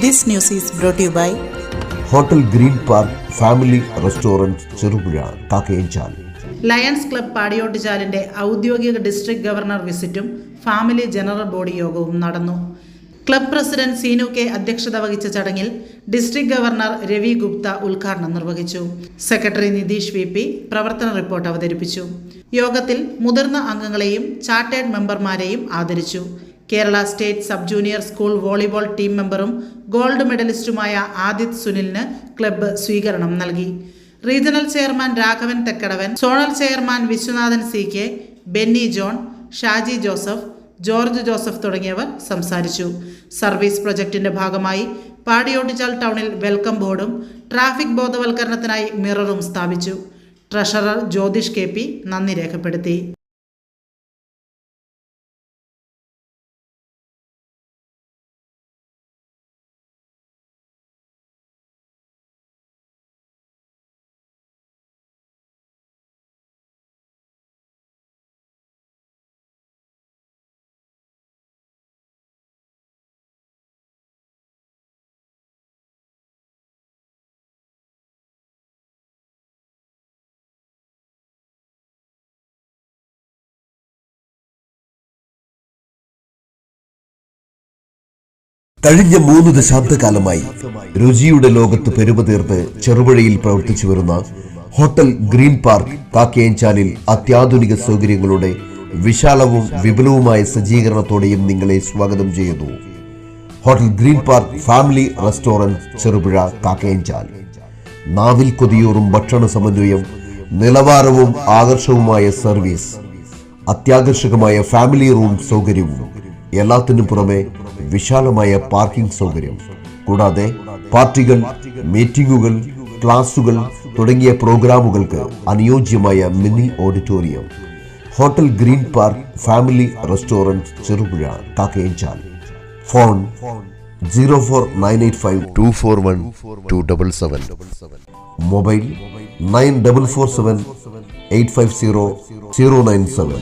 This news is brought to you by hotel green park family restaurant Cherupuzha Kakkayanchal. Lions club പാടിയോട്ടുചാലിന്റെ ഔദ്യോഗിക district governor വിസിറ്റും family general body യോഗവും നടന്നു. Club president Seenu K അധ്യക്ഷത വഹിച്ച ചടങ്ങിൽ ഡിസ്ട്രിക്ട് ഗവർണർ രവി ഗുപ്ത ഉദ്ഘാടനം നിർവഹിച്ചു. സെക്രട്ടറി നിതീഷ് വി പി പ്രവർത്തന റിപ്പോർട്ട് അവതരിപ്പിച്ചു. യോഗത്തിൽ മുതിർന്ന അംഗങ്ങളെയും ചാർട്ടേഡ് മെമ്പർമാരെയും ആദരിച്ചു. Kerala state sub junior school volleyball team മെമ്പറും ഗോൾഡ് മെഡലിസ്റ്റുമായ ആദിത് സുനിലിന് ക്ലബ്ബ് സ്വീകരണം നൽകി. Regional chairman Raghavan Thekkadavan, zonal chairman Viswanathan C K, Benny John, Shaji Joseph, George Joseph തുടങ്ങിയവർ സംസാരിച്ചു. സർവീസ് പ്രൊജക്ടിന്റെ ഭാഗമായി പാടിയോട്ടുചാൽ ടൗണിൽ വെൽക്കം ബോർഡും ട്രാഫിക് ബോധവൽക്കരണത്തിനായി മിററും സ്ഥാപിച്ചു. ട്രഷറർ ജ്യോതിഷ് കെ പി നന്ദി രേഖപ്പെടുത്തി. കഴിഞ്ഞ 3 ദശാബ്ദകാലമായി രുചിയുടെ ലോകത്ത് പെരുമതീർത്ത് ചെറുപുഴയിൽ പ്രവർത്തിച്ചു വരുന്ന ഹോട്ടൽ ഗ്രീൻ പാർക്ക് കാക്കയഞ്ചാലിൽ അത്യാധുനിക സൗകര്യങ്ങളുടെ വിശാലവും വിപുലവുമായ സജ്ജീകരണത്തോടെയും നിങ്ങളെ സ്വാഗതം ചെയ്യുന്നു. Hotel green park family restaurant Cherupuzha Kakkayanchal. നാവിൽ കൊതിയൂറും ഭക്ഷണ സമന്വയം, നിലവാരവും ആകർഷകവുമായ സർവീസ്, അത്യാകർഷകമായ ഫാമിലി റൂം സൗകര്യവും, എല്ലാത്തിനും പുറമെ വിശാലമായ പാർക്കിംഗ് സൗകര്യം, കൂടാതെ പാർട്ടികൾ, മീറ്റിംഗുകൾ, ക്ലാസുകൾ തുടങ്ങിയ പ്രോഗ്രാമുകൾക്ക് അനുയോജ്യമായ mini auditorium. Hotel green park family restaurant Cherupuzha Kakkayanchal. Phone 04985241277. Mobile 9447 850 097.